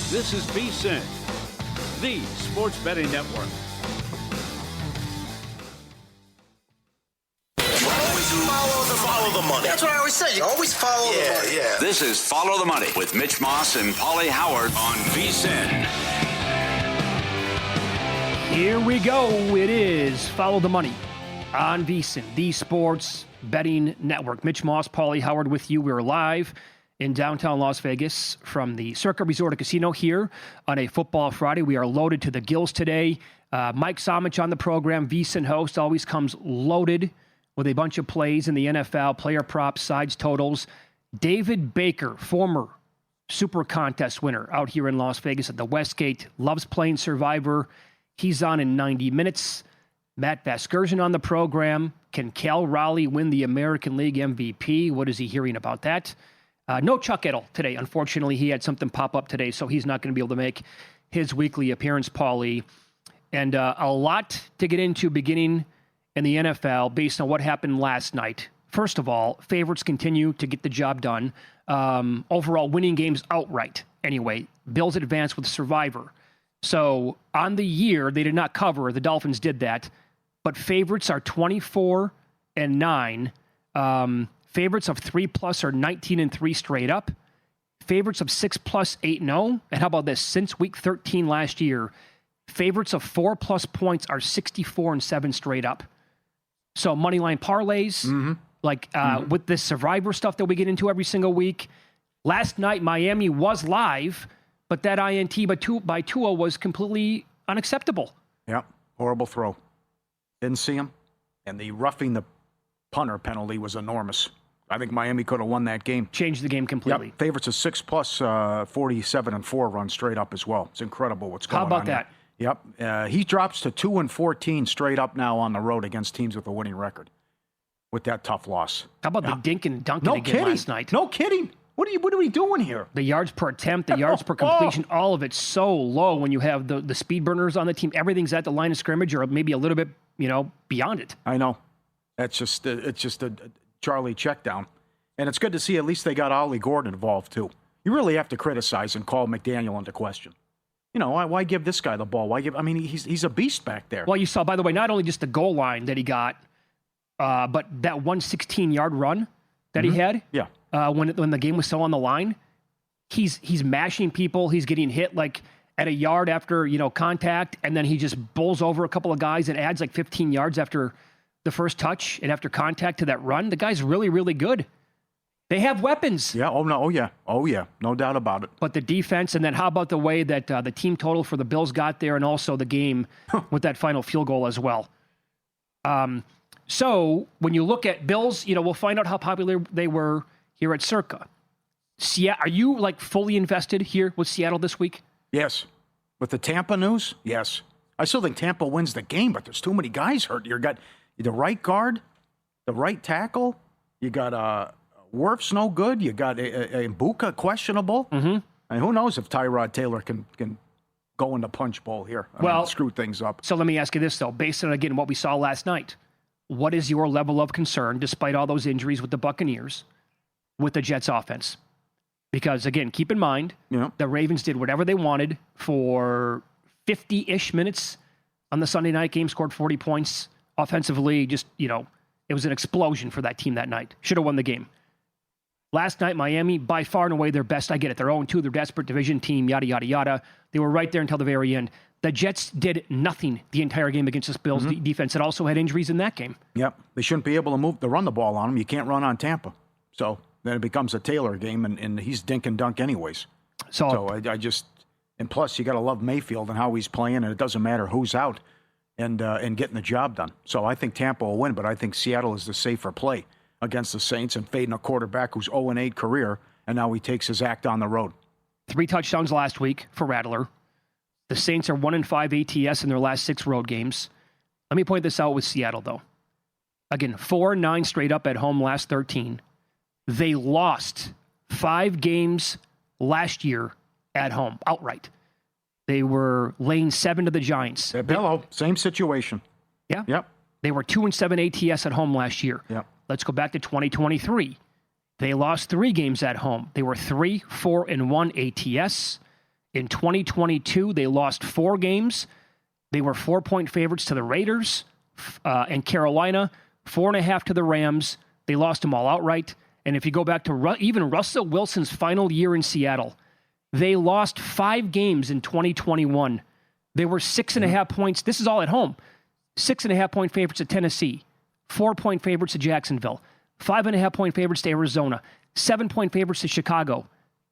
This is VSiN, the sports betting network. Follow the money. That's what I always say. You always follow the money. Yeah. This is Follow the Money with Mitch Moss and Paulie Howard on VSiN. Here we go. It is Follow the Money on VSiN, the sports betting network. Mitch Moss, Paulie Howard with you. We're live in downtown Las Vegas from the Circa Resort and Casino here on a Football Friday. We are loaded to the gills today. Mike Somich on the program, VSiN host, always comes loaded with a bunch of plays in the NFL, player props, sides, totals. David Baker, former Super Contest winner out here in Las Vegas at the Westgate, loves playing Survivor. He's on in 90 minutes. Matt Vasgersian on the program. Can Cal Raleigh win the American League MVP? What is he hearing about that? No Chuck Edel today. Unfortunately, he had something pop up today, so he's not going to be able to make his weekly appearance, Paulie. And a lot to get into beginning in the NFL based on what happened last night. First of all, favorites continue to get the job done. Overall, winning games outright. Anyway, Bills advance with Survivor. So on the year, they did not cover. The Dolphins did that. But favorites are 24-9. Favorites of 3+ are 19-3 straight up. Favorites of 6+, 8-0. And how about this? Since week 13 last year, favorites of 4+ points are 64-7 straight up. So moneyline parlays, with this Survivor stuff that we get into every single week. Last night, Miami was live, but that INT by Tua was completely unacceptable. Yeah, horrible throw. Didn't see him. And the roughing the punter penalty was enormous. I think Miami could have won that game. Changed the game completely. Yep. Favorites of 6+, 47-4 run straight up as well. It's incredible what's going on. How about that? Yep. He drops to 2-14 straight up now on the road against teams with a winning record with that tough loss. How about the dink and dunking again last night? No kidding. What are we doing here? The yards per attempt, the yards per completion, all of it's so low when you have the speed burners on the team. Everything's at the line of scrimmage or maybe a little bit, beyond it. I know. It's just a Charlie check down. And it's good to see at least they got Ollie Gordon involved too. You really have to criticize and call McDaniel into question. Why give this guy the ball? He's a beast back there. Well, you saw, by the way, not only just the goal line that he got, but that 116-yard run that he had. Yeah. When the game was still on the line, he's mashing people. He's getting hit like at a yard after contact, and then he just bowls over a couple of guys and adds like 15 yards after the first touch and after contact to that run. The guy's really, really good. They have weapons. Yeah. Oh, no. Oh, yeah. No doubt about it. But the defense, and then how about the way that the team total for the Bills got there and also the game with that final field goal as well. So when you look at Bills, we'll find out how popular they were here at Circa. Are you fully invested here with Seattle this week? Yes. With the Tampa news? Yes. I still think Tampa wins the game, but there's too many guys hurt. You got the right guard, the right tackle. You got Wirf's no good. You got a Mbuka questionable. Mm-hmm. And who knows if Tyrod Taylor can go in the punch bowl here. Screw things up. So let me ask you this, though. Based on, again, what we saw last night, what is your level of concern, despite all those injuries with the Buccaneers, with the Jets offense? Because, again, keep in mind, the Ravens did whatever they wanted for 50-ish minutes on the Sunday night game, scored 40 points. Offensively, just, it was an explosion for that team that night. Should have won the game. Last night, Miami, by far and away their best. I get it. They're 0-2. They're a desperate division team, yada, yada, yada. They were right there until the very end. The Jets did nothing the entire game against this Bills defense that also had injuries in that game. Yep. They shouldn't be able to run the ball on them. You can't run on Tampa. So then it becomes a Taylor game, and he's dink and dunk anyways. So I just – and plus, you got to love Mayfield and how he's playing, and it doesn't matter who's out and getting the job done. So I think Tampa will win, but I think Seattle is the safer play against the Saints and fading a quarterback who's 0-8 career, and now he takes his act on the road. 3 touchdowns last week for Rattler. The Saints are 1-5 ATS in their last 6 road games. Let me point this out with Seattle, though. Again, 4-9 straight up at home last 13. They lost 5 games last year at home, outright. They were laying 7 to the Giants. Hello, same situation. Yeah? Yep. They were 2-7 ATS at home last year. Yep. Let's go back to 2023. They lost 3 games at home. They were 3-4-1 ATS. In 2022, they lost 4 games. They were 4-point favorites to the Raiders and Carolina, 4.5 to the Rams. They lost them all outright. And if you go back to even Russell Wilson's final year in Seattle, they lost 5 games in 2021. They were 6.5 points. This is all at home. 6.5-point favorites to Tennessee, 4-point favorites to Jacksonville, 5.5-point favorites to Arizona, 7-point favorites to Chicago.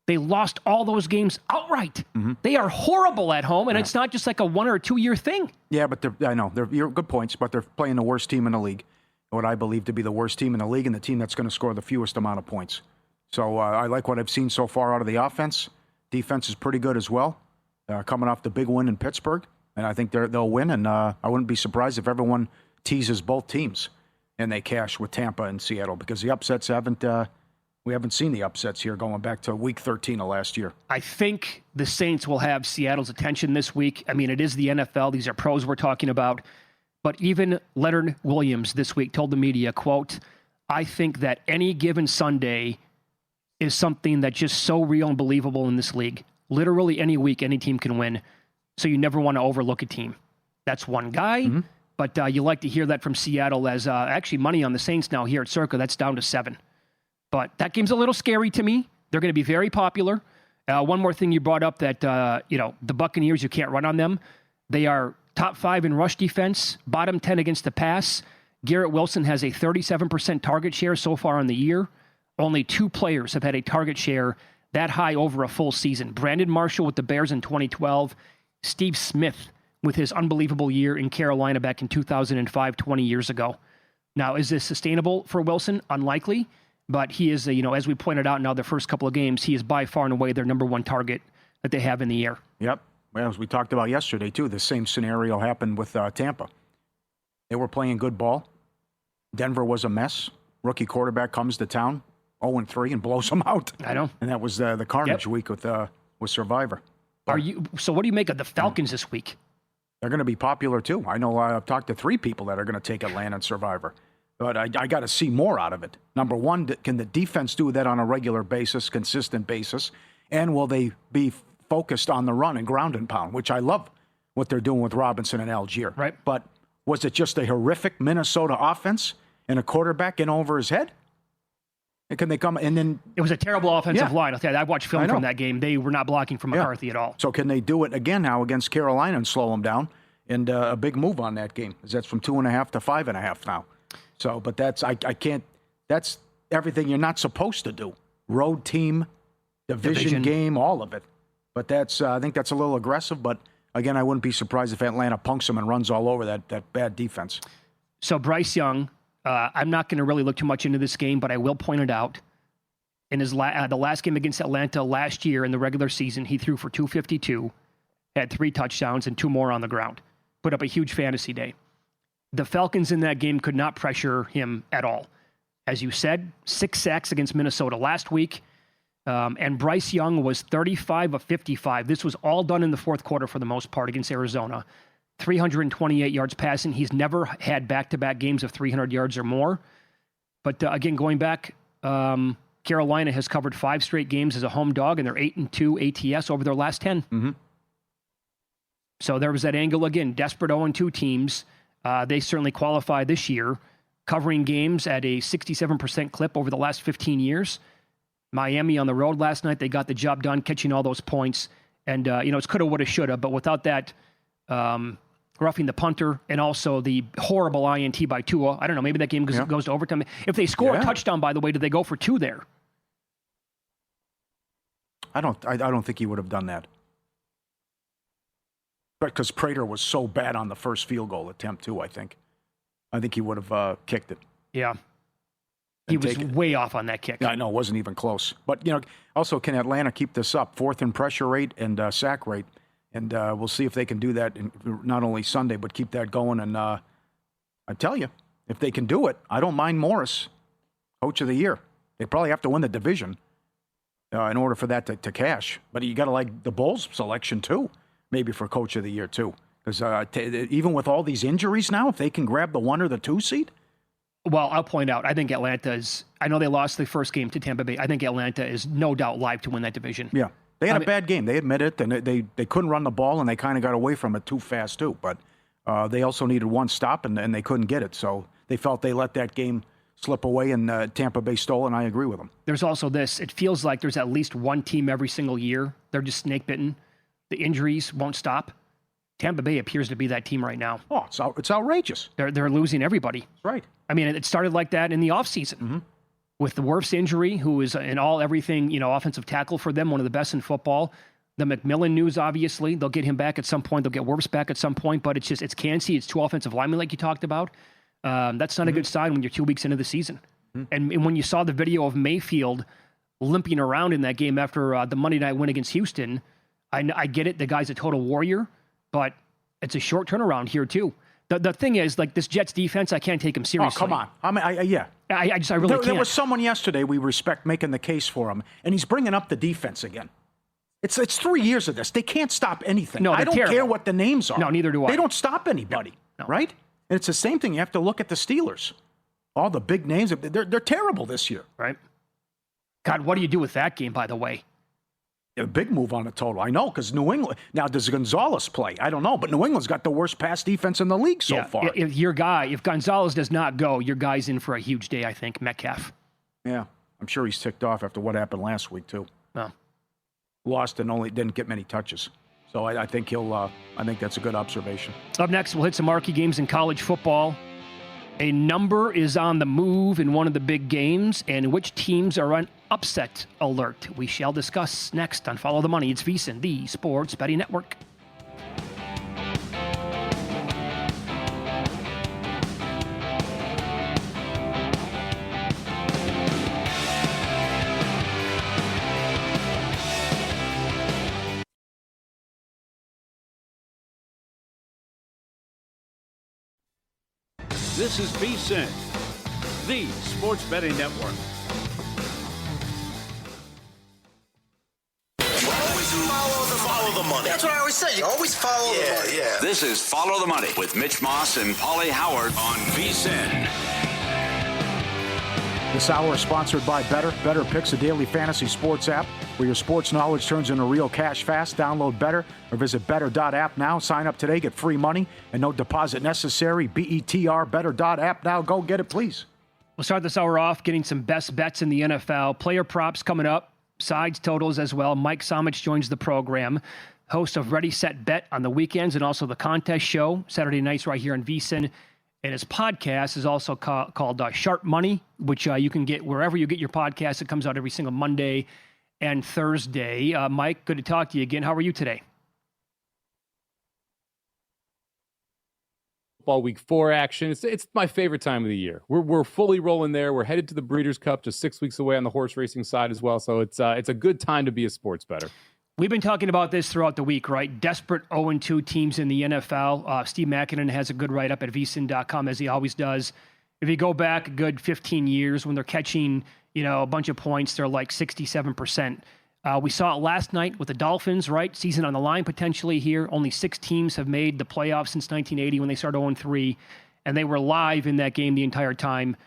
They lost all those games outright. They are horrible at home, and it's not just like a 1 or 2 year thing. Yeah, but you're good points, but they're playing the worst team in the league, what I believe to be the worst team in the league, and the team that's going to score the fewest amount of points. So I like what I've seen so far out of the offense. Defense is pretty good as well, coming off the big win in Pittsburgh, and I think they'll win, and I wouldn't be surprised if everyone teases both teams and they cash with Tampa and Seattle, because the upsets we haven't seen the upsets here going back to week 13 of last year. I think the Saints will have Seattle's attention this week. I mean, it is the NFL. These are pros we're talking about. But even Leonard Williams this week told the media, quote, "I think that any given Sunday is something that's just so real and believable in this league. Literally any week, any team can win. So you never want to overlook a team." That's one guy. But you like to hear that from Seattle as actually money on the Saints now here at Circa. That's down to 7. But that game's a little scary to me. They're going to be very popular. One more thing you brought up that, the Buccaneers, you can't run on them. They are top 5 in rush defense, bottom 10 against the pass. Garrett Wilson has a 37% target share so far in the year. Only 2 players have had a target share that high over a full season. Brandon Marshall with the Bears in 2012. Steve Smith with his unbelievable year in Carolina back in 2005, 20 years ago. Now, is this sustainable for Wilson? Unlikely. But he is, as we pointed out now, the first couple of games, he is by far and away their number 1 target that they have in the air. Yep. Well, as we talked about yesterday, too, the same scenario happened with Tampa. They were playing good ball. Denver was a mess. Rookie quarterback comes to town, 0-3, and blows them out. I know. And that was the carnage week with Survivor. So what do you make of the Falcons this week? They're going to be popular, too. I know I've talked to 3 people that are going to take Atlanta and Survivor. But I got to see more out of it. Number one, can the defense do that on a regular basis, consistent basis? And will they be focused on the run and ground and pound, which I love what they're doing with Robinson and Algier. Right. But was it just a horrific Minnesota offense and a quarterback in over his head? And can they come and then... It was a terrible offensive line. I'll tell you, I watched film from that game. They were not blocking from McCarthy at all. So can they do it again now against Carolina and slow them down? And a big move on that game. That's from 2.5 to 5.5 now. So, but that's everything you're not supposed to do. Road team, division game, all of it. But I think that's a little aggressive. But again, I wouldn't be surprised if Atlanta punks them and runs all over that bad defense. So Bryce Young, I'm not going to really look too much into this game, but I will point it out. In his the last game against Atlanta last year in the regular season, he threw for 252, had 3 touchdowns and 2 more on the ground. Put up a huge fantasy day. The Falcons in that game could not pressure him at all. As you said, 6 sacks against Minnesota last week. And Bryce Young was 35 of 55. This was all done in the fourth quarter for the most part against Arizona. 328 yards passing. He's never had back-to-back games of 300 yards or more. But again, going back, Carolina has covered 5 straight games as a home dog, and they're 8-2 ATS over their last 10. Mm-hmm. So there was that angle again. Desperate 0-2 teams. They certainly qualify this year, covering games at a 67% clip over the last 15 years. Miami on the road last night, they got the job done, catching all those points. And, it's coulda, woulda, shoulda. But without that roughing the punter and also the horrible INT by Tua, I don't know, maybe that game goes to overtime. If they score a touchdown, by the way, do they go for 2 there? I don't think he would have done that. Because Prater was so bad on the first field goal attempt, too, I think. I think he would have kicked it. Yeah. He was way off on that kick. I know, it wasn't even close. But, also, can Atlanta keep this up? 4th in pressure rate and sack rate. And we'll see if they can do that not only Sunday, but keep that going. And I tell you, if they can do it, I don't mind Morris, Coach of the Year. They probably have to win the division in order for that to cash. But you got to like the Bulls selection, too. Maybe for Coach of the Year, too. Because even with all these injuries now, if they can grab the 1 or the 2 seed? Well, I'll point out, I think Atlanta is, I know they lost the first game to Tampa Bay. I think Atlanta is no doubt live to win that division. Yeah. They had a bad game. They admit it, and they couldn't run the ball, and they kind of got away from it too fast, too. But they also needed one stop, and they couldn't get it. So they felt they let that game slip away, and Tampa Bay stole, and I agree with them. There's also this. It feels like there's at least one team every single year. They're just snake-bitten. The injuries won't stop. Tampa Bay appears to be that team right now. Oh, it's outrageous. They're losing everybody. That's right. I mean, it started like that in the offseason with the Wirfs injury, who is in everything, offensive tackle for them, one of the best in football. The McMillan news, obviously. They'll get him back at some point. They'll get Wirfs back at some point, but it's Kancey. It's two offensive linemen like you talked about. That's not a good sign when you're 2 weeks into the season. And when you saw the video of Mayfield limping around in that game after the Monday night win against Houston, I get it. The guy's a total warrior, but it's a short turnaround here too. The thing is, like, this Jets defense, I can't take them seriously. Oh, come on. I mean, I really can't. There was someone yesterday we respect making the case for him, and he's bringing up the defense again. It's 3 years of this. They can't stop anything. No, I don't terrible. care what the names are. No, neither do I. They don't stop anybody, right? And it's the same thing. You have to look at the Steelers. All the big names, they're terrible this year. Right. God, what do you do with that game, by the way? A big move on the total. I know, because New England. Now, does Gonzalez play? I don't know, but New England's got the worst pass defense in the league so far. If Gonzalez does not go, your guy's in for a huge day, I think, Metcalf. Yeah, I'm sure he's ticked off after what happened last week, too. No. Lost and didn't get many touches. So I think I think that's a good observation. Up next, we'll hit some marquee games in college football. A number is on the move in one of the big games, and which teams are on upset alert. We shall discuss next on Follow the Money. It's VSiN, the Sports Betting Network. This is VSiN, the Sports Betting Network. Always follow the money. That's what I always say. You always follow the money. Yeah. This is Follow the Money with Mitch Moss and Paulie Howard on VSiN. This hour is sponsored by Better. Better Picks, a daily fantasy sports app where your sports knowledge turns into real cash fast. Download Better or visit better.app now. Sign up today, get free money, and no deposit necessary. BETR, better.app now. Go get it, please. We'll start this hour off getting some best bets in the NFL. Player props coming up, sides totals as well. Mike Somich joins the program, host of Ready, Set, Bet on the weekends and also the contest show, Saturday nights right here on VSiN. And his podcast is also called Sharp Money, which you can get wherever you get your podcast. It comes out every single Monday and Thursday. Mike, good to talk to you again. How are you today? Football Week 4 action. It's my favorite time of the year. We're fully rolling there. We're headed to the Breeders' Cup, just 6 weeks away on the horse racing side as well. So it's a good time to be a sports bettor. We've been talking about this throughout the week, right? Desperate 0-2 teams in the NFL. Steve Makinen has a good write-up at vsin.com, as he always does. If you go back a good 15 years, when they're catching, a bunch of points, they're like 67%. We saw it last night with the Dolphins, right? Season on the line potentially here. Only 6 teams have made the playoffs since 1980 when they started 0-3, and they were live in that game the entire time.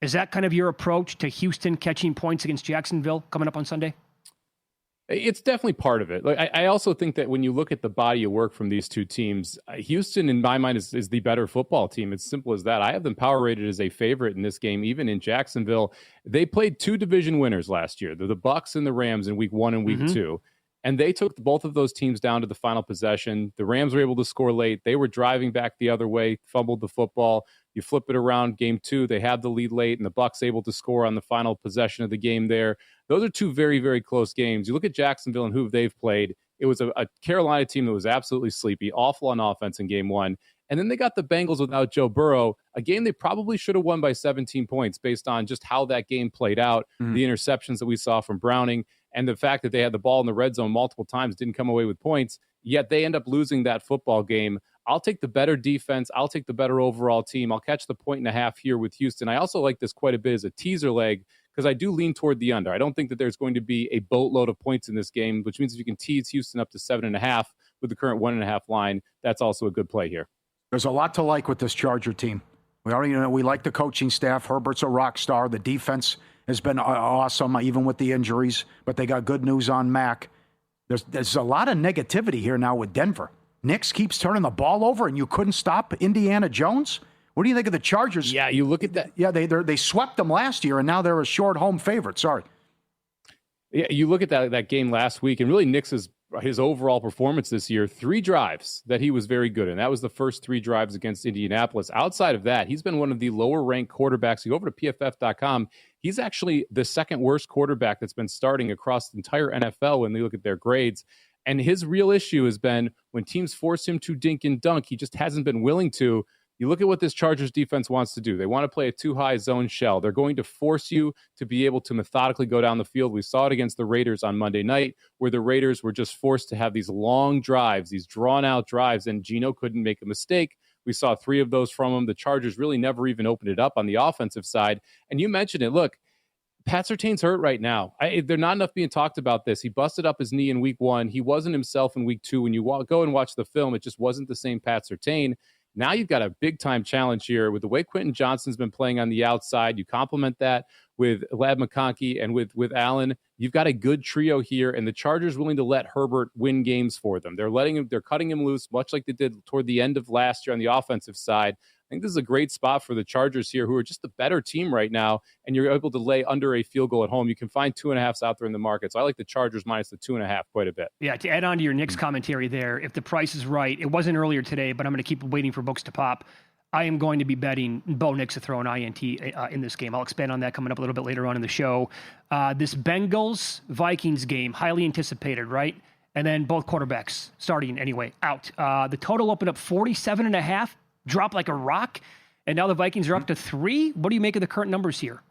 Is that kind of your approach to Houston catching points against Jacksonville coming up on Sunday? It's definitely part of it. Like I also think that when you look at the body of work from these two teams, Houston, in my mind, is the better football team. It's simple as that. I have them power rated as a favorite in this game, even in Jacksonville. They played 2 division winners last year, the Bucs and the Rams in week 1 and week 2. And they took both of those teams down to the final possession. The Rams were able to score late. They were driving back the other way, fumbled the football. You flip it around, game 2, they had the lead late, and the Bucs able to score on the final possession of the game there. Those are 2 very, very close games. You look at Jacksonville and who they've played. It was a Carolina team that was absolutely sleepy, awful on offense in game 1. And then they got the Bengals without Joe Burrow, a game they probably should have won by 17 points based on just how that game played out, the interceptions that we saw from Browning, and the fact that they had the ball in the red zone multiple times, didn't come away with points, yet they end up losing that football game. I'll take the better defense. I'll take the better overall team. I'll catch the 1.5 here with Houston. I also like this quite a bit as a teaser leg because I do lean toward the under. I don't think that there's going to be a boatload of points in this game, which means if you can tease Houston up to 7.5 with the current 1.5 line, that's also a good play here. There's a lot to like with this Charger team. We already know we like the coaching staff. Herbert's a rock star. The defense has been awesome, even with the injuries. But they got good news on Mac. There's a lot of negativity here now with Denver. Nix keeps turning the ball over, and you couldn't stop Indiana Jones. What do you think of the Chargers? Yeah, you look at that. Yeah, they swept them last year, and now they're a short home favorite. Sorry. Yeah, you look at that game last week, and really Nix's his overall performance this year, 3 drives that he was very good in. That was the first 3 drives against Indianapolis. Outside of that, he's been one of the lower-ranked quarterbacks. You go over to PFF.com, he's actually the second worst quarterback that's been starting across the entire NFL when they look at their grades. And his real issue has been when teams force him to dink and dunk, he just hasn't been willing to. You look at what this Chargers defense wants to do. They want to play a too-high zone shell. They're going to force you to be able to methodically go down the field. We saw it against the Raiders on Monday night, where the Raiders were just forced to have these long drives, these drawn-out drives, and Geno couldn't make a mistake. We saw 3 of those from him. The Chargers really never even opened it up on the offensive side. And you mentioned it. Look, Pat Surtain's hurt right now. There's not enough being talked about this. He busted up his knee in week 1. He wasn't himself in week 2. When you go and watch the film, it just wasn't the same Pat Surtain. Now you've got a big-time challenge here with the way Quentin Johnston's been playing on the outside. You complement that with Ladd McConkey and with Allen. You've got a good trio here, and the Chargers willing to let Herbert win games for them. They're cutting him loose, much like they did toward the end of last year on the offensive side. I think this is a great spot for the Chargers here, who are just the better team right now, and you're able to lay under a field goal at home. You can find 2.5s out there in the market. So I like the Chargers minus the 2.5 quite a bit. Yeah, to add on to your Knicks commentary there, if the price is right, it wasn't earlier today, but I'm going to keep waiting for books to pop. I am going to be betting Bo Nix to throw an INT in this game. I'll expand on that coming up a little bit later on in the show. This Bengals-Vikings game, highly anticipated, right? And then both quarterbacks starting anyway, out. The total opened up 47.5. Dropped like a rock, and now the Vikings are up to 3. What do you make of the current numbers here?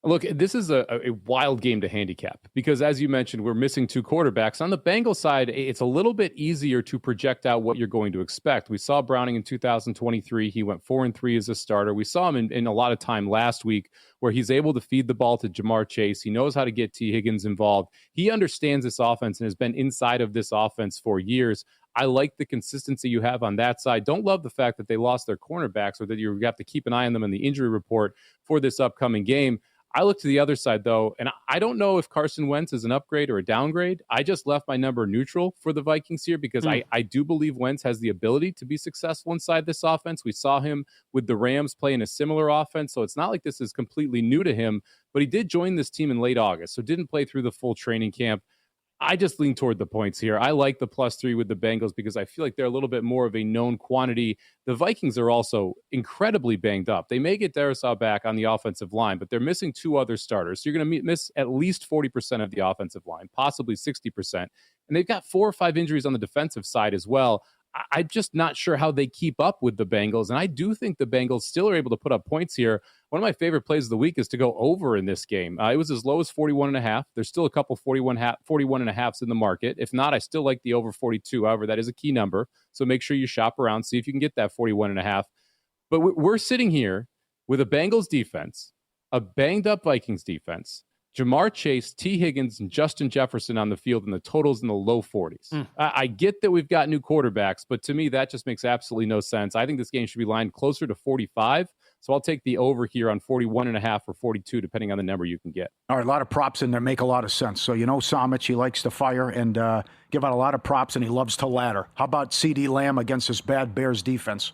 Look, this is a wild game to handicap because, as you mentioned, we're missing 2 quarterbacks. On the Bengals side, it's a little bit easier to project out what you're going to expect. We saw Browning in 2023. He went 4-3 as a starter. We saw him in a lot of time last week where he's able to feed the ball to Jamar Chase. He knows how to get T. Higgins involved. He understands this offense and has been inside of this offense for years. I like the consistency you have on that side. Don't love the fact that they lost their cornerbacks or that you have to keep an eye on them in the injury report for this upcoming game. I look to the other side, though, and I don't know if Carson Wentz is an upgrade or a downgrade. I just left my number neutral for the Vikings here because I do believe Wentz has the ability to be successful inside this offense. We saw him with the Rams play in a similar offense, so it's not like this is completely new to him, but he did join this team in late August, so didn't play through the full training camp. I just lean toward the points here. I like the +3 with the Bengals because I feel like they're a little bit more of a known quantity. The Vikings are also incredibly banged up. They may get Darrisaw back on the offensive line, but they're missing 2 other starters. So you're going to miss at least 40% of the offensive line, possibly 60%. And they've got 4 or 5 injuries on the defensive side as well. I'm just not sure how they keep up with the Bengals. And I do think the Bengals still are able to put up points here. One of my favorite plays of the week is to go over in this game. It was as low as 41.5. There's still a couple 41.5s in the market. If not, I still like the over 42. However, that is a key number. So make sure you shop around, see if you can get that 41.5. But we're sitting here with a Bengals defense, a banged up Vikings defense, Jamar Chase, T. Higgins, and Justin Jefferson on the field, and the totals in the low 40s. I get that we've got new quarterbacks, but to me, that just makes absolutely no sense. I think this game should be lined closer to 45, so I'll take the over here on 41.5 or 42, depending on the number you can get. All right, a lot of props in there make a lot of sense. So you know Samich, he likes to fire and give out a lot of props, and he loves to ladder. How about CeeDee Lamb against this bad Bears defense?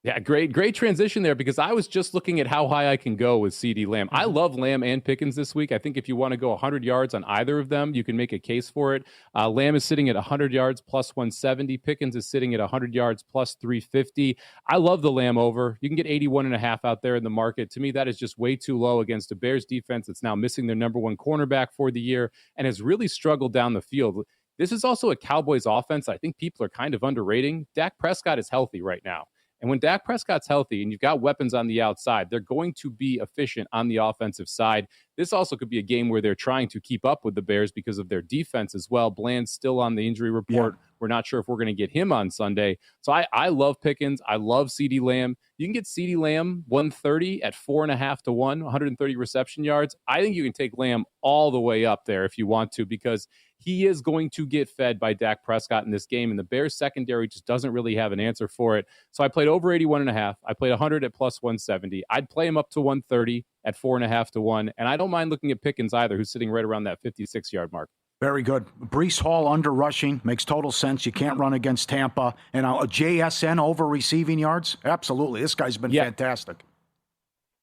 Yeah, great transition there because I was just looking at how high I can go with CeeDee Lamb. I love Lamb and Pickens this week. I think if you want to go 100 yards on either of them, you can make a case for it. Lamb is sitting at 100 yards plus 170. Pickens is sitting at 100 yards plus 350. I love the Lamb over. You can get 81.5 out there in the market. To me, that is just way too low against a Bears defense that's now missing their number 1 cornerback for the year and has really struggled down the field. This is also a Cowboys offense I think people are kind of underrating. Dak Prescott is healthy right now. And when Dak Prescott's healthy and you've got weapons on the outside, they're going to be efficient on the offensive side. This also could be a game where they're trying to keep up with the Bears because of their defense as well. Bland's still on the injury report. Yeah. We're not sure if we're going to get him on Sunday. So I love Pickens. I love CeeDee Lamb. You can get CeeDee Lamb 130 at 4.5 to 1, 130 reception yards. I think you can take Lamb all the way up there if you want to because he is going to get fed by Dak Prescott in this game, and the Bears secondary just doesn't really have an answer for it. So I played over 81.5. I played 100 at plus 170. I'd play him up to 130 at 4.5 to 1, and I don't mind looking at Pickens either, who's sitting right around that 56-yard mark. Very good. Breece Hall under rushing makes total sense. You can't run against Tampa. And a JSN over receiving yards? Absolutely. This guy's been fantastic.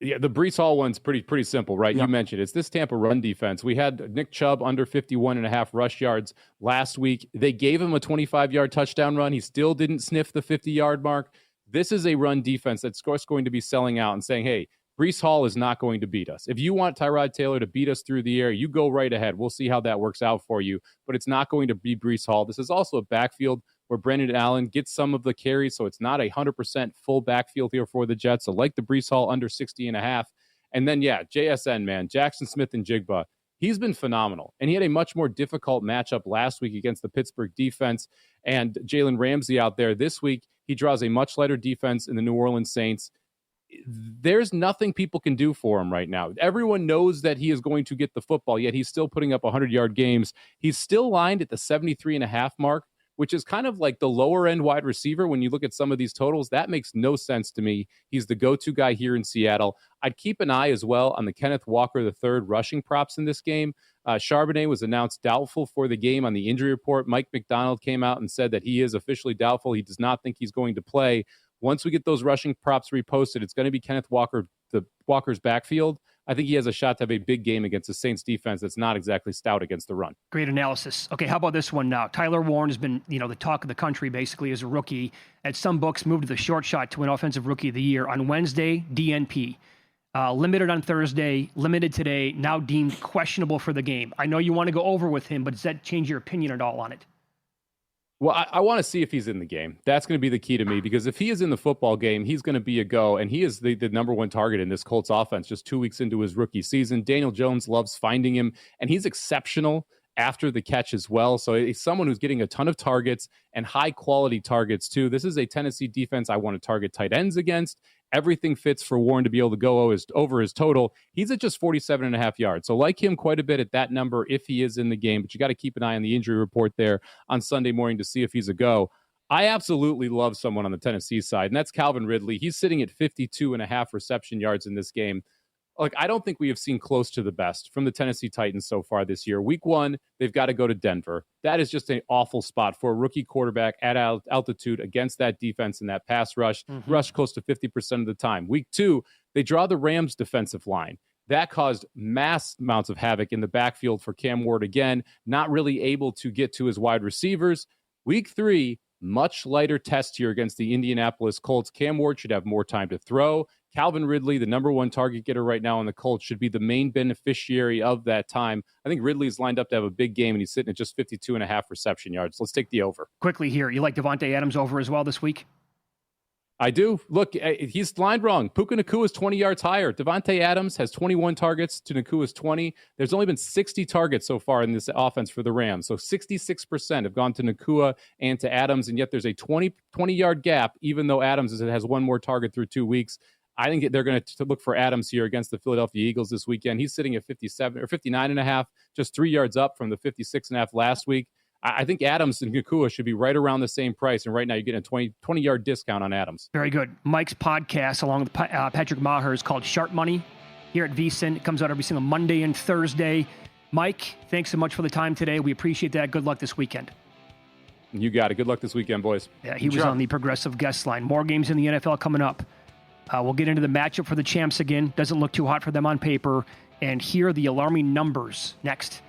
Yeah, the Breece Hall one's pretty simple, right? You mentioned it's this Tampa run defense. We had Nick Chubb under 51.5 rush yards last week. They gave him a 25-yard touchdown run. He still didn't sniff the 50-yard mark. This is a run defense that's going to be selling out and saying, hey, Breece Hall is not going to beat us. If you want Tyrod Taylor to beat us through the air, you go right ahead. We'll see how that works out for you. But it's not going to be Breece Hall. This is also a backfield where Brendan Allen gets some of the carries, so it's not a 100% full backfield here for the Jets. So like the Breece Hall under 60.5. And then, JSN, man, Jackson Smith-Njigba, he's been phenomenal. And he had a much more difficult matchup last week against the Pittsburgh defense and Jalen Ramsey out there. This week, he draws a much lighter defense in the New Orleans Saints. There's nothing people can do for him right now. Everyone knows that he is going to get the football, yet he's still putting up 100-yard games. He's still lined at the 73.5 mark, which is kind of like the lower-end wide receiver. When you look at some of these totals, that makes no sense to me. He's the go-to guy here in Seattle. I'd keep an eye as well on the Kenneth Walker III rushing props in this game. Charbonnet was announced doubtful for the game on the injury report. Mike McDonald came out and said that he is officially doubtful. He does not think he's going to play. Once we get those rushing props reposted, it's going to be Kenneth Walker, Walker's backfield. I think he has a shot to have a big game against the Saints defense that's not exactly stout against the run. Great analysis. Okay, how about this one now? Tyler Warren has been, the talk of the country basically as a rookie. At some books, moved to the short shot to win Offensive Rookie of the Year. On Wednesday, DNP. Limited on Thursday, limited today, now deemed questionable for the game. I know you want to go over with him, but does that change your opinion at all on it? Well, I want to see if he's in the game. That's going to be the key to me, because if he is in the football game, he's going to be a go, and he is the number one target in this Colts offense just 2 weeks into his rookie season. Daniel Jones loves finding him, and he's exceptional after the catch as well. So he's someone who's getting a ton of targets and high-quality targets, too. This is a Tennessee defense I want to target tight ends against. Everything fits for Warren to be able to go over his total. He's at just 47.5 yards. So like him quite a bit at that number if he is in the game, but you got to keep an eye on the injury report there on Sunday morning to see if he's a go. I absolutely love someone on the Tennessee side, and that's Calvin Ridley. He's sitting at 52.5 reception yards in this game. Like, I don't think we have seen close to the best from the Tennessee Titans so far this year. Week 1, they've got to go to Denver. That is just an awful spot for a rookie quarterback at altitude against that defense and that pass rush. Rush close to 50% of the time. Week 2, they draw the Rams defensive line. That caused mass amounts of havoc in the backfield for Cam Ward again, not really able to get to his wide receivers. Week 3, much lighter test here against the Indianapolis Colts. Cam Ward should have more time to throw. Calvin Ridley, the number one target getter right now on the Colts, should be the main beneficiary of that time. I think Ridley's lined up to have a big game, and he's sitting at just 52.5 reception yards. Let's take the over. Quickly here, you like Devontae Adams over as well this week? I do. Look, he's lined wrong. Puka Nacua is 20 yards higher. Devontae Adams has 21 targets to Nakua's 20. There's only been 60 targets so far in this offense for the Rams. So 66% have gone to Nacua and to Adams, and yet there's a 20-yard gap, even though Adams has one more target through 2 weeks. I think they're going to look for Adams here against the Philadelphia Eagles this weekend. He's sitting at 57 or 59.5, just 3 yards up from the 56.5 last week. I think Adams and Nacua should be right around the same price, and right now you're getting a 20-yard discount on Adams. Very good. Mike's podcast, along with Patrick Maher, is called Sharp Money here at VSiN. It comes out every single Monday and Thursday. Mike, thanks so much for the time today. We appreciate that. Good luck this weekend. You got it. Good luck this weekend, boys. Yeah, he was on the Progressive guest line. More games in the NFL coming up. We'll get into the matchup for the champs again. Doesn't look too hot for them on paper. And here are the alarming numbers next.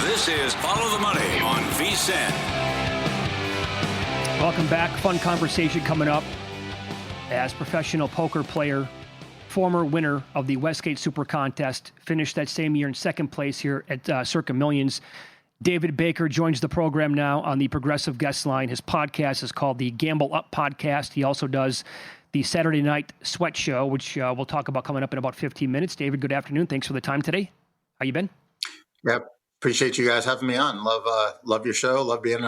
This is Follow the Money on VSiN. Welcome back. Fun conversation coming up. As professional poker player, former winner of the Westgate Super Contest, finished that same year in second place here at Circa Millions. David Baker joins the program now on the Progressive guest line. His podcast is called the Gamble Up Podcast. He also does the Saturday Night Sweat Show, which we'll talk about coming up in about 15 minutes. David, good afternoon. Thanks for the time today. How you been? Yep. Appreciate you guys having me on. Love your show. Love being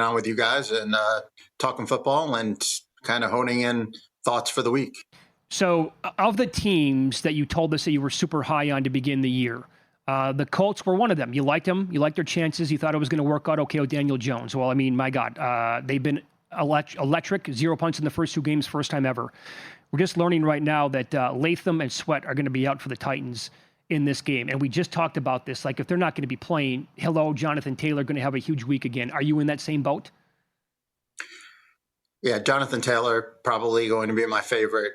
on with you guys and talking football and kind of honing in thoughts for the week. So of the teams that you told us that you were super high on to begin the year, The Colts were one of them. You liked them. You liked their chances. You thought it was going to work out okay with Daniel Jones. Well, I mean, my God, they've been electric. 0 punts in the first 2 games, first time ever. We're just learning right now that Latham and Sweat are going to be out for the Titans in this game. And we just talked about this. Like, if they're not going to be playing, Jonathan Taylor going to have a huge week again. Are you in that same boat? Yeah, Jonathan Taylor probably going to be my favorite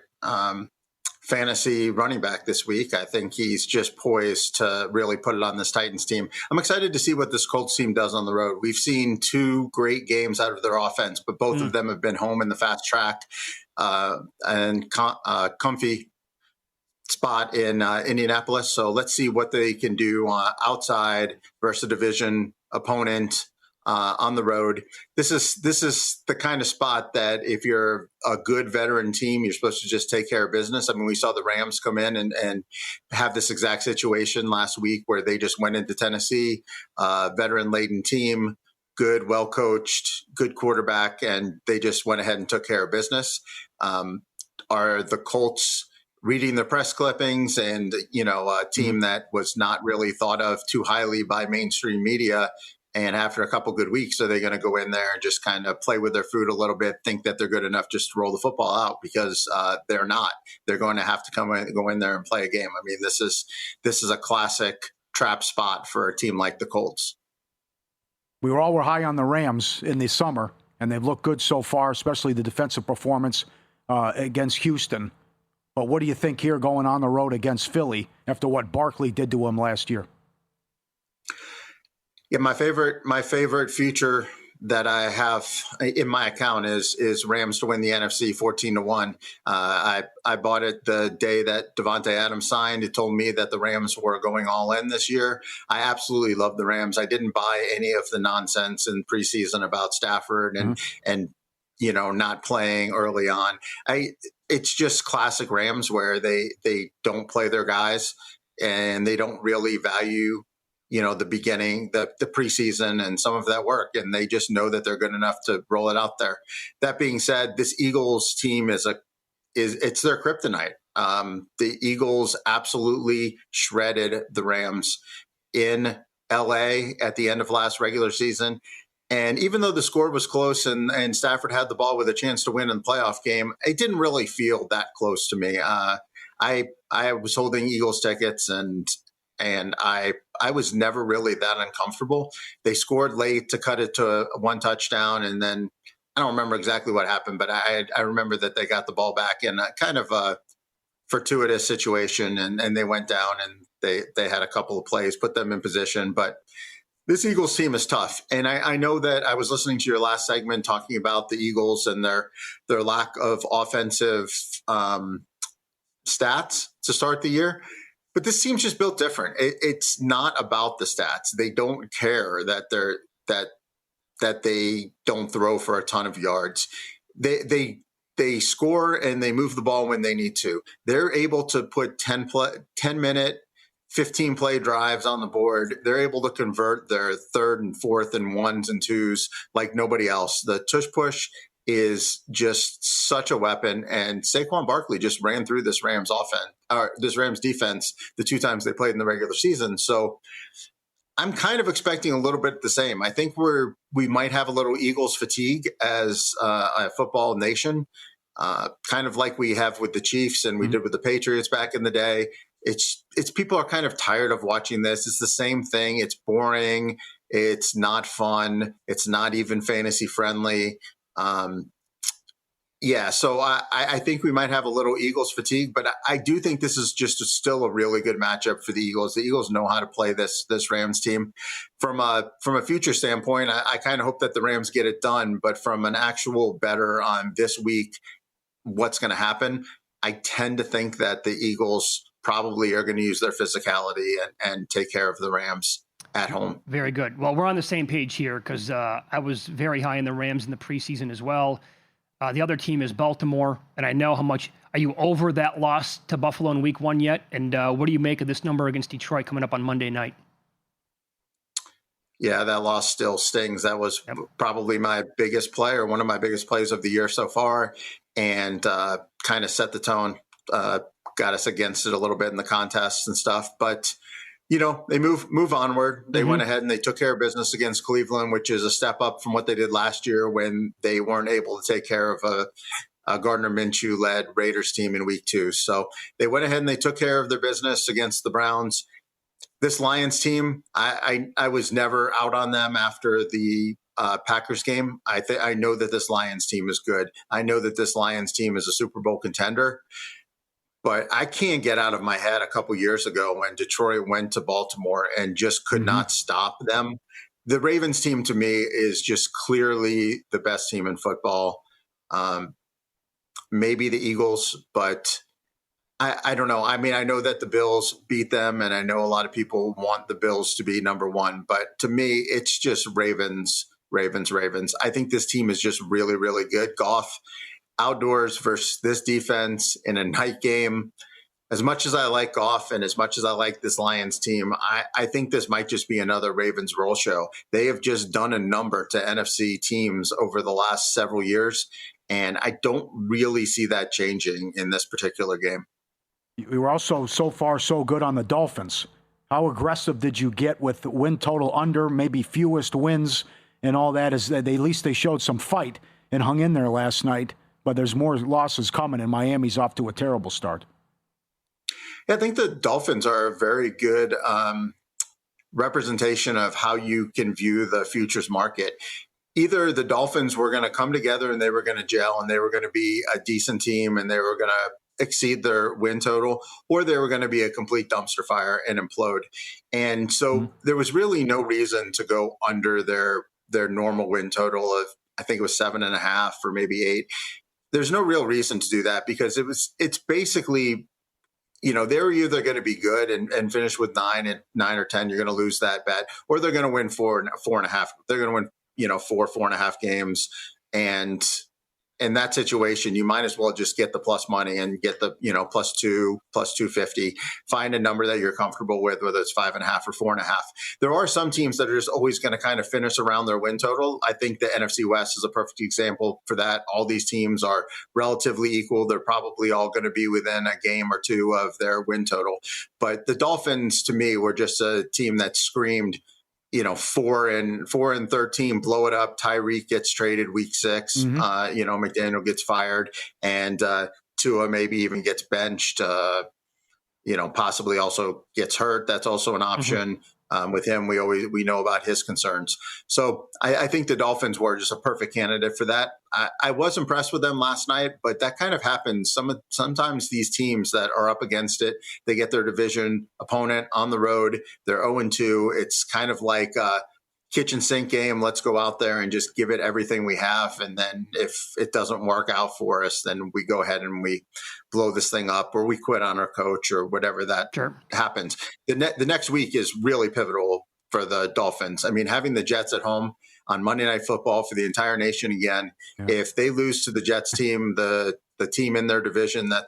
fantasy running back this week. I think he's just poised to really put it on this Titans team. I'm excited to see what this Colts team does on the road. We've seen 2 great games out of their offense, but both of them have been home in the fast track and comfy spot in Indianapolis. So let's see what they can do outside versus a division opponent on the road. This is the kind of spot that if you're a good veteran team, you're supposed to just take care of business. I mean, we saw the Rams come in and have this exact situation last week where they just went into Tennessee, veteran-laden team, good, well-coached, good quarterback, and they just went ahead and took care of business. Are the Colts reading the press clippings and, a team that was not really thought of too highly by mainstream media? And after a couple good weeks, are they going to go in there and just kind of play with their food a little bit, think that they're good enough just to roll the football out? Because they're not. They're going to have to go in there and play a game. I mean, this is a classic trap spot for a team like the Colts. We were high on the Rams in the summer, and they've looked good so far, especially the defensive performance against Houston. But what do you think here going on the road against Philly after what Barkley did to him last year? Yeah, my favorite future that I have in my account is Rams to win the NFC 14-1. I bought it the day that Davante Adams signed. It told me that the Rams were going all in this year. I absolutely love the Rams. I didn't buy any of the nonsense in preseason about Stafford and not playing early on. It's just classic Rams where they don't play their guys and they don't really value the beginning, the preseason and some of that work. And they just know that they're good enough to roll it out there. That being said, this Eagles team it's their kryptonite. The Eagles absolutely shredded the Rams in LA at the end of last regular season. And even though the score was close and Stafford had the ball with a chance to win in the playoff game, it didn't really feel that close to me. I was holding Eagles tickets and I was never really that uncomfortable. They scored late to cut it to one touchdown, and then I don't remember exactly what happened, but I remember that they got the ball back in a kind of a fortuitous situation, and they went down and they had a couple of plays, put them in position. But this Eagles team is tough, and I know that I was listening to your last segment talking about the Eagles and their lack of offensive stats to start the year. But this team's just built different. It's not about the stats. They don't care that they don't throw for a ton of yards. They score and they move the ball when they need to. They're able to put 10-minute, 15-play drives on the board. They're able to convert their 3rd and 4th and 1s and 2s like nobody else. The tush push is just such a weapon, and Saquon Barkley just ran through this Rams defense the 2 times they played in the regular season. So I'm kind of expecting a little bit the same. I think we might have a little Eagles fatigue as a football nation, kind of like we have with the Chiefs and we did with the Patriots back in the day. It's people are kind of tired of watching this. It's the same thing. It's boring. It's not fun. It's not even fantasy friendly. So I think we might have a little Eagles fatigue, but I do think this is just still a really good matchup for the Eagles. The Eagles know how to play this Rams team. From a future standpoint, I kind of hope that the Rams get it done, but from an actual better on this week, what's going to happen, I tend to think that the Eagles probably are going to use their physicality and take care of the Rams at home. Very good. Well, we're on the same page here because I was very high in the Rams in the preseason as well. The other team is Baltimore, and I know how much. Are you over that loss to Buffalo in Week 1 yet? And what do you make of this number against Detroit coming up on Monday night? Yeah, that loss still stings. That was probably my biggest play, or one of my biggest plays of the year so far, and kind of set the tone, got us against it a little bit in the contests and stuff. But they move onward. They went ahead and they took care of business against Cleveland, which is a step up from what they did last year when they weren't able to take care of a Gardner Minshew-led Raiders team in week 2. So they went ahead and they took care of their business against the Browns. This Lions team, I was never out on them after the Packers game. I know that this Lions team is good. I know that this Lions team is a Super Bowl contender. But I can't get out of my head a couple years ago when Detroit went to Baltimore and just could not stop them. The Ravens team, to me, is just clearly the best team in football. Maybe the Eagles, but I don't know. I mean, I know that the Bills beat them, and I know a lot of people want the Bills to be number 1. But to me, it's just Ravens. I think this team is just really, really good. Goff outdoors versus this defense in a night game. As much as I like Goff and as much as I like this Lions team, I think this might just be another Ravens roll show. They have just done a number to NFC teams over the last several years, and I don't really see that changing in this particular game. We were also so far so good on the Dolphins. How aggressive did you get with the win total under, maybe fewest wins and all that? Is that at least they showed some fight and hung in there last night. But there's more losses coming, and Miami's off to a terrible start. Yeah, I think the Dolphins are a very good representation of how you can view the futures market. Either the Dolphins were going to come together and they were going to gel and they were going to be a decent team and they were going to exceed their win total, or they were going to be a complete dumpster fire and implode. And so there was really no reason to go under their normal win total of, I think it was 7.5 or maybe 8. There's no real reason to do that because it's basically, they're either going to be good and finish with 9 or 10. You're going to lose that bet, or they're going to win 4.5. They're going to win, 4.5 games. And in that situation, you might as well just get the plus money and get the, +2, +250, find a number that you're comfortable with, whether it's 5.5 or 4.5. There are some teams that are just always going to kind of finish around their win total. I think the NFC West is a perfect example for that. All these teams are relatively equal. They're probably all going to be within a game or two of their win total. But the Dolphins, to me, were just a team that screamed, 4-13, blow it up. Tyreek gets traded week 6. McDaniel gets fired, and Tua maybe even gets benched. Possibly also gets hurt. That's also an option. With him, we know about his concerns. So I think the Dolphins were just a perfect candidate for that. I was impressed with them last night, but that kind of happens. Sometimes these teams that are up against it, they get their division opponent on the road. They're 0-2. It's kind of like a kitchen sink game. Let's go out there and just give it everything we have. And then if it doesn't work out for us, then we go ahead and we blow this thing up, or we quit on our coach, or whatever that happens. The next week is really pivotal for the Dolphins. I mean, having the Jets at home on Monday Night Football for the entire nation again. Yeah. If they lose to the Jets team, the team in their division they're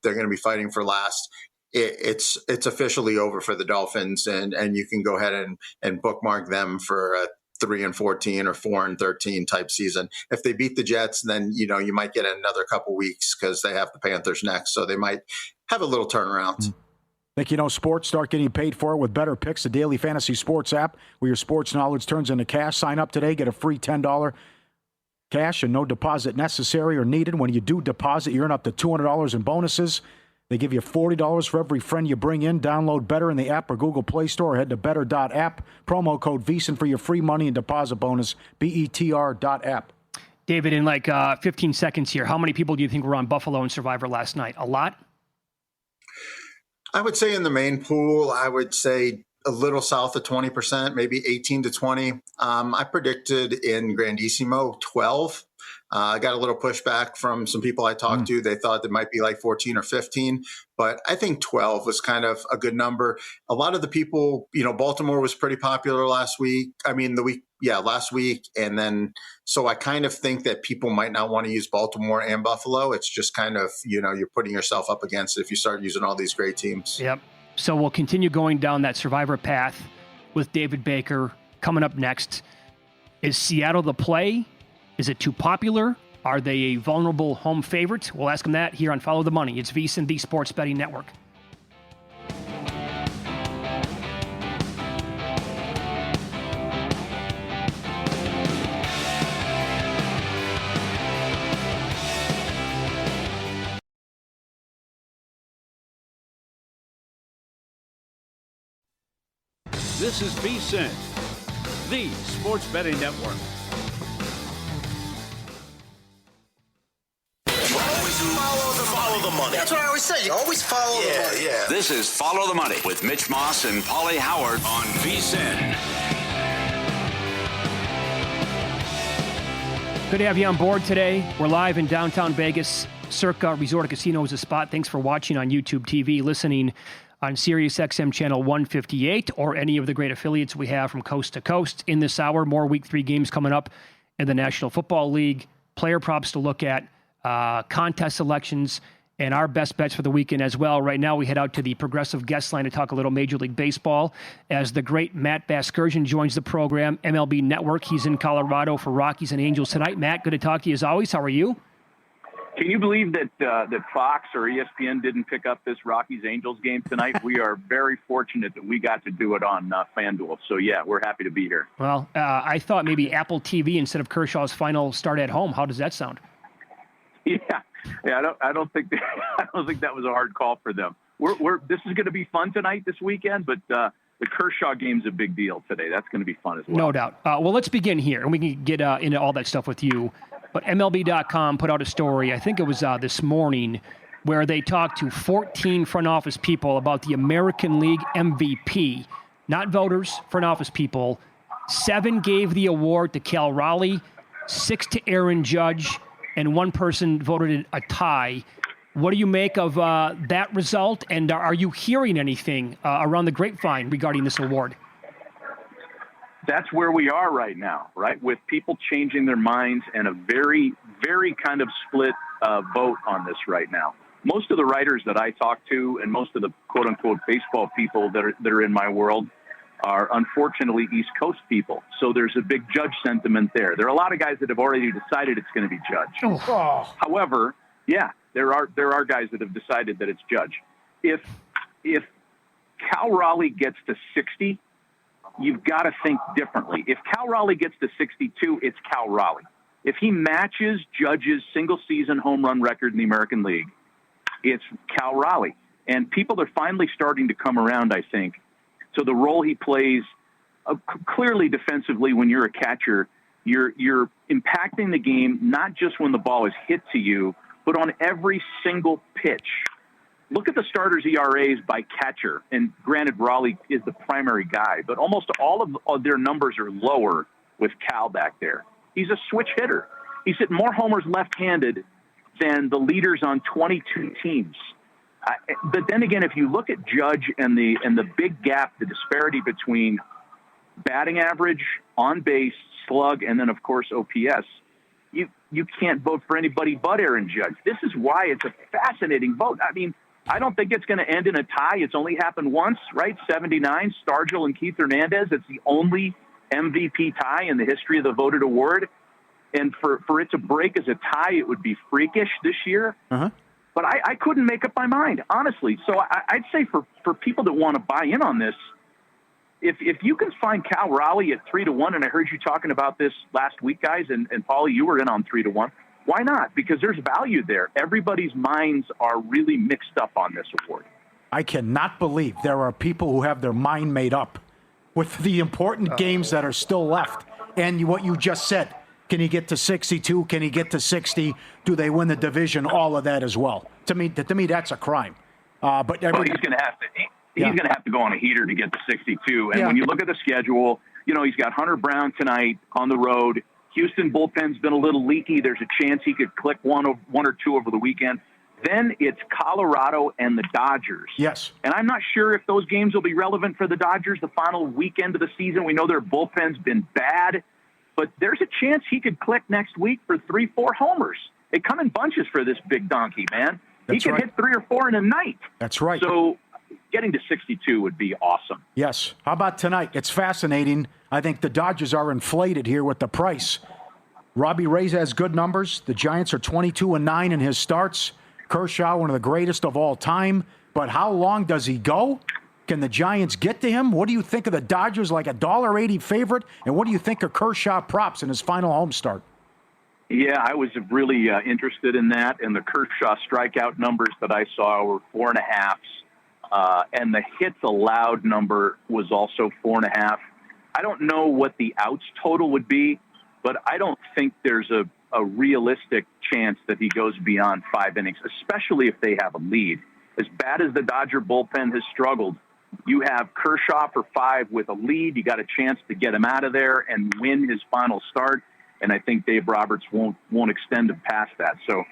going to be fighting for last. It's officially over for the Dolphins, and you can go ahead and bookmark them for a 3-14 or 4-13 type season. If they beat the Jets, then you might get another couple weeks because they have the Panthers next, so they might have a little turnaround. Think sports, start getting paid for it with Better Picks, the daily fantasy sports app where your sports knowledge turns into cash. Sign up today, get a free $10 cash and no deposit necessary or needed. When you do deposit, you earn up to $200 in bonuses. They give you $40 for every friend you bring in. Download Better in the app or Google Play Store, or head to better.app. Promo code VEASAN for your free money and deposit bonus, BETR.app. David, in 15 seconds here, how many people do you think were on Buffalo and Survivor last night? A lot? I would say in the main pool, I would say a little south of 20%, maybe 18 to 20. I predicted in Grandissimo 12. I got a little pushback from some people I talked to. They thought it might be 14 or 15, but I think 12 was kind of a good number. A lot of the people, Baltimore was pretty popular last week. Last week. And then, so I kind of think that people might not want to use Baltimore and Buffalo. It's just kind of, you're putting yourself up against it if you start using all these great teams. Yep. So we'll continue going down that Survivor path with David Baker coming up next. Is Seattle the play? Is it too popular? Are they a vulnerable home favorite? We'll ask him that here on Follow the Money. It's VEASAN, the Sports Betting Network. This is VSiN, the Sports Betting Network. Always follow the money. That's what I always say. You always follow the money. Yeah. This is Follow the Money with Mitch Moss and Paulie Howard on VSiN. Good to have you on board today. We're live in downtown Vegas. Circa Resort Casino is a spot. Thanks for watching on YouTube TV, listening on Sirius XM channel 158, or any of the great affiliates we have from coast to coast. In this hour, more Week 3 games coming up in the National Football League, player props to look at, contest selections, and our best bets for the weekend as well. Right now, we head out to the Progressive guest line to talk a little Major League Baseball as the great Matt Vasgersian joins the program, MLB Network. He's in Colorado for Rockies and Angels tonight. Matt, good to talk to you as always. How are you? Can you believe that Fox or ESPN didn't pick up this Rockies-Angels game tonight? We are very fortunate that we got to do it on FanDuel. So, yeah, we're happy to be here. Well, I thought maybe Apple TV instead of Kershaw's final start at home. How does that sound? Yeah. I don't think that was a hard call for them. This is going to be fun tonight this weekend, but the Kershaw game's a big deal today. That's going to be fun as well. No doubt. Well, let's begin here, and we can get into all that stuff with you. But MLB.com put out a story, I think it was this morning, where they talked to 14 front office people about the American League MVP. Not voters, front office people. 7 gave the award to Cal Raleigh, 6 to Aaron Judge, and 1 person voted it a tie. What do you make of that result, and are you hearing anything around the grapevine regarding this award? That's where we are right now, right? With people changing their minds and a very, very kind of split vote on this right now. Most of the writers that I talk to and most of the quote unquote baseball people that are in my world are unfortunately East Coast people. So there's a big Judge sentiment there. There are a lot of guys that have already decided it's going to be Judge. Oh. However, yeah, there are guys that have decided that it's Judge. If Cal Raleigh gets to 60, you've got to think differently. If Cal Raleigh gets to 62, it's Cal Raleigh. If he matches Judge's single-season home run record in the American League, it's Cal Raleigh. And people are finally starting to come around, I think, to the role he plays. Clearly defensively, when you're a catcher, you're impacting the game not just when the ball is hit to you, but on every single pitch. Look at the starters' ERAs by catcher, and granted, Raleigh is the primary guy, but almost all of their numbers are lower with Cal back there. He's a switch hitter. He's hit more homers left-handed than the leaders on 22 teams. But then again, if you look at Judge and the big gap, the disparity between batting average, on base, slug, and then of course OPS, you can't vote for anybody but Aaron Judge. This is why it's a fascinating vote. I mean, I don't think it's going to end in a tie. It's only happened once, right? 79, Stargell and Keith Hernandez. It's the only MVP tie in the history of the voted award. And for it to break as a tie, it would be freakish this year. Uh-huh. But I couldn't make up my mind, honestly. So I'd say for people that want to buy in on this, if you can find Cal Raleigh at 3-1, and I heard you talking about this last week, guys, and Paulie, you were in on 3-1. Why not? Because there's value there. Everybody's minds are really mixed up on this award. I cannot believe there are people who have their mind made up with the important games that are still left. And what you just said, can he get to 62? Can he get to 60? Do they win the division? All of that as well. To me, that's a crime. But he's going to have to. He's going to have to go on a heater to get to 62. And when you look at the schedule, he's got Hunter Brown tonight on the road. Houston bullpen's been a little leaky. There's a chance he could click one or two over the weekend. Then it's Colorado and the Dodgers. Yes. And I'm not sure if those games will be relevant for the Dodgers the final weekend of the season. We know their bullpen's been bad, but there's a chance he could click next week for 3-4 homers. They come in bunches for this big donkey, man. He can hit 3 or 4 in a night. That's right. So getting to 62 would be awesome. Yes. How about tonight? It's fascinating. I think the Dodgers are inflated here with the price. Robbie Ray has good numbers. The Giants are 22-9 in his starts. Kershaw, one of the greatest of all time. But how long does he go? Can the Giants get to him? What do you think of the Dodgers, like $1.80 favorite? And what do you think of Kershaw props in his final home start? Yeah, I was really interested in that. And the Kershaw strikeout numbers that I saw were 4.5s. and the hits allowed number was also 4.5. I don't know what the outs total would be, but I don't think there's a realistic chance that he goes beyond 5 innings, especially if they have a lead. As bad as the Dodger bullpen has struggled, you have Kershaw for 5 with a lead. You got a chance to get him out of there and win his final start. And I think Dave Roberts won't extend him past that. So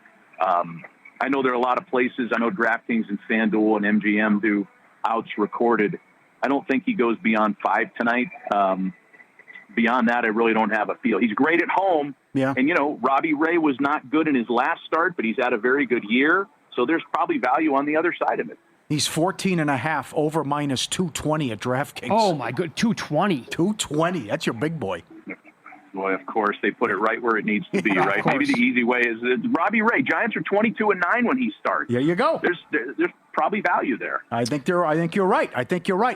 I know there are a lot of places. I know DraftKings and FanDuel and MGM do outs recorded. I don't think he goes beyond 5 tonight. Beyond that, I really don't have a feel. He's great at home. Yeah. And, Robbie Ray was not good in his last start, but he's had a very good year. So there's probably value on the other side of it. He's 14.5 over minus 220 at DraftKings. Oh, my good. 220. 220. That's your big boy. Boy, of course, they put it right where it needs to be, right? Maybe the easy way is Robbie Ray. Giants are 22-9 when he starts. There you go. There's probably value there. I think you're right.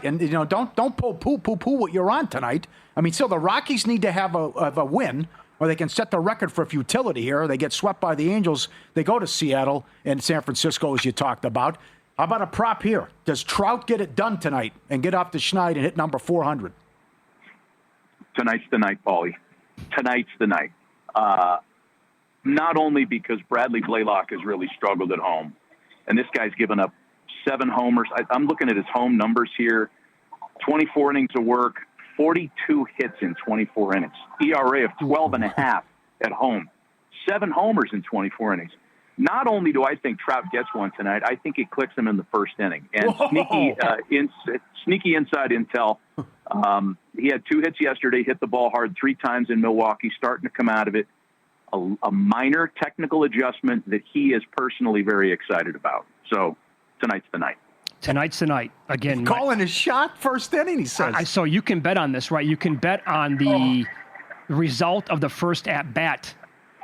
And don't poo-poo what you're on tonight. I mean, still the Rockies need to have a win, or they can set the record for futility here. They get swept by the Angels. They go to Seattle and San Francisco, as you talked about. How about a prop here? Does Trout get it done tonight and get off the schneid and hit number 400? Tonight's the night, Paulie. Tonight's the night. Not only because Bradley Blaylock has really struggled at home, and this guy's given up 7 homers. I'm looking at his home numbers here. 24 innings of work, 42 hits in 24 innings. ERA of 12.5 at home. 7 homers in 24 innings. Not only do I think Trout gets one tonight, I think it clicks him in the first inning. And sneaky inside intel. He had 2 hits yesterday, hit the ball hard 3 times in Milwaukee, starting to come out of it. A minor technical adjustment that he is personally very excited about. So tonight's the night. Tonight's the night. Again, calling his shot first inning, he says. So you can bet on this, right? You can bet on the result of the first at-bat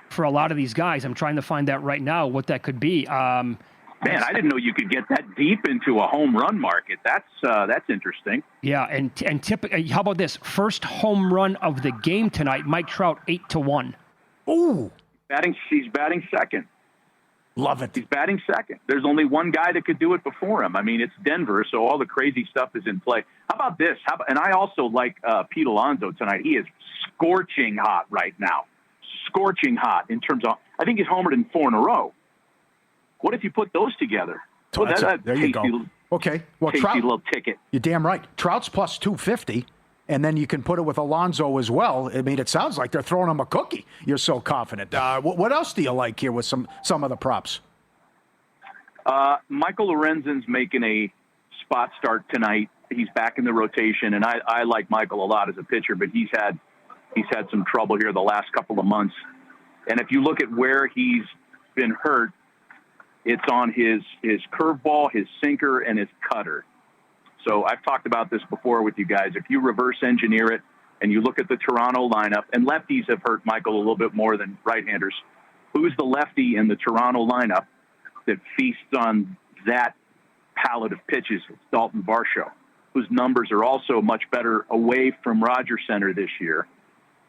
for a lot of these guys. I'm trying to find that right now, what that could be. Man, I didn't know you could get that deep into a home run market. That's interesting. Yeah, and typically, how about this? First home run of the game tonight, Mike Trout 8-1. Ooh. He's batting second. Love it. He's batting second. There's only one guy that could do it before him. I mean, it's Denver, so all the crazy stuff is in play. How about this? And I also like Pete Alonso tonight. He is scorching hot right now. Scorching hot in terms of, I think he's homered in 4 in a row. What if you put those together? Well, there you go. Okay. Well, Trout, little ticket. You're damn right. Trout's plus 250, and then you can put it with Alonso as well. I mean, it sounds like they're throwing him a cookie. You're so confident. What else do you like here with some of the props? Michael Lorenzen's making a spot start tonight. He's back in the rotation, and I like Michael a lot as a pitcher, but he's had some trouble here the last couple of months. And if you look at where he's been hurt, it's on his curveball, his sinker, and his cutter. So I've talked about this before with you guys. If you reverse engineer it and you look at the Toronto lineup, and lefties have hurt Michael a little bit more than right-handers, who's the lefty in the Toronto lineup that feasts on that palette of pitches? It's Dalton Varsho, whose numbers are also much better away from Rogers Center this year.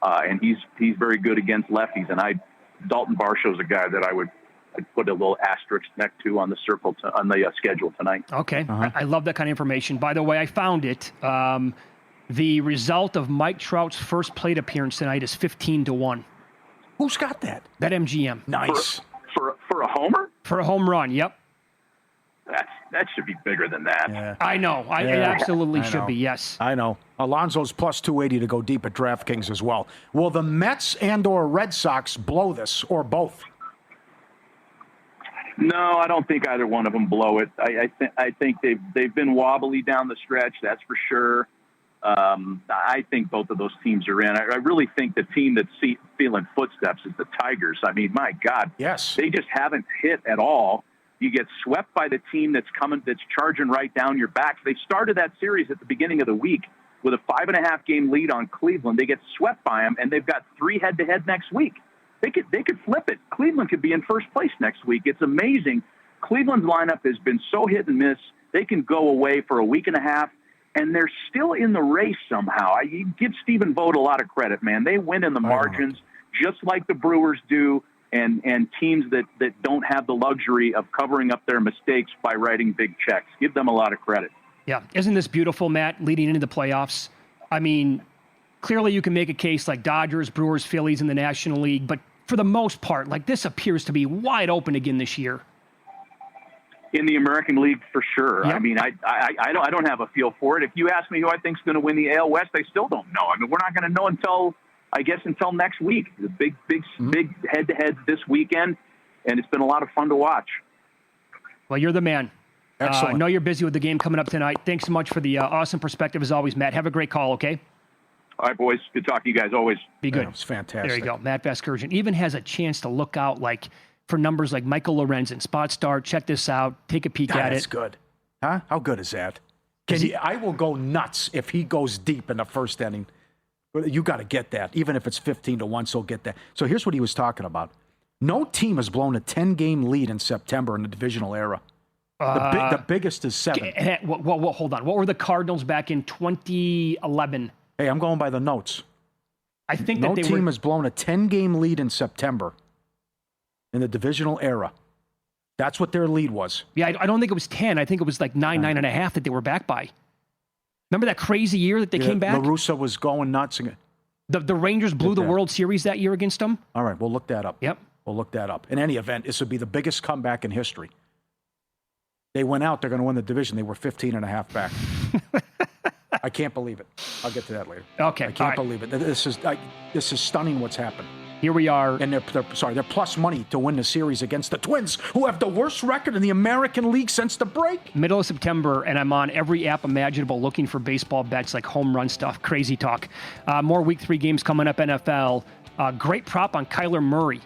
And he's very good against lefties. And Dalton Varsho's a guy that I'd put a little asterisk next to on the schedule tonight. Okay. I love that kind of information. By the way, I found it. The result of Mike Trout's first plate appearance tonight is 15-1. Who's got that? That MGM. Nice. For a homer? For a home run, yep. That should be bigger than that. Yeah. I know. It absolutely should be, yes. I know. Alonso's plus 280 to go deep at DraftKings as well. Will the Mets and or Red Sox blow this, or both? No, I don't think either one of them blow it. I think they've been wobbly down the stretch, that's for sure. I think both of those teams are in. I really think the team that's feeling footsteps is the Tigers. I mean, my God. Yes. They just haven't hit at all. You get swept by the team that's charging right down your back. They started that series at the beginning of the week with a 5.5 game lead on Cleveland. They get swept by them, and they've got 3 head-to-head next week. They could flip it. Cleveland could be in first place next week. It's amazing. Cleveland's lineup has been so hit and miss. They can go away for a week and a half, and they're still in the race somehow. You give Stephen Vogt a lot of credit, man. They win in the margins just like the Brewers do. and teams that don't have the luxury of covering up their mistakes by writing big checks. Give them a lot of credit. Yeah. Isn't this beautiful, Matt, leading into the playoffs? I mean, clearly you can make a case like Dodgers, Brewers, Phillies in the National League, but for the most part, like this appears to be wide open again this year. In the American League, for sure. Yep. I mean, I don't have a feel for it. If you ask me who I think is going to win the AL West, I still don't know. I mean, we're not going to know until next week. The big head-to-heads this weekend, and it's been a lot of fun to watch. Well, you're the man. Excellent. I know you're busy with the game coming up tonight. Thanks so much for the awesome perspective as always, Matt. Have a great call, okay? All right, boys. Good talking to you guys always. Be good. Yeah, it's fantastic. There you go. Matt Vasgersian even has a chance to look out like for numbers like Michael Lorenzen, Spot Start. Check this out. Take a peek at That's it. good. Huh? How good is that? I will go nuts if he goes deep in the first inning. You got to get that, even if it's 15-1. So get that. So here's what he was talking about. No team has blown a 10-game lead in September in the divisional era. The biggest is 7. Hold on. What were the Cardinals back in 2011? Hey, I'm going by the notes. I think no that team has blown a 10-game lead in September in the divisional era. That's what their lead was. Yeah, I don't think it was 10. I think it was like 9.5 that they were back by. Remember that crazy year that they came back? La Russa was going nuts. The Rangers blew the World Series that year against them. All right, we'll look that up. Yep. We'll look that up. In any event, this would be the biggest comeback in history. They went out, they're going to win the division. They were 15.5 back. I can't believe it. I'll get to that later. Okay. I can't believe it. This is stunning what's happened. Here we are. And they're plus money to win the series against the Twins, who have the worst record in the American League since the break. Middle of September, and I'm on every app imaginable looking for baseball bets like home run stuff. Crazy talk. More Week 3 games coming up, NFL. Great prop on Kyler Murray.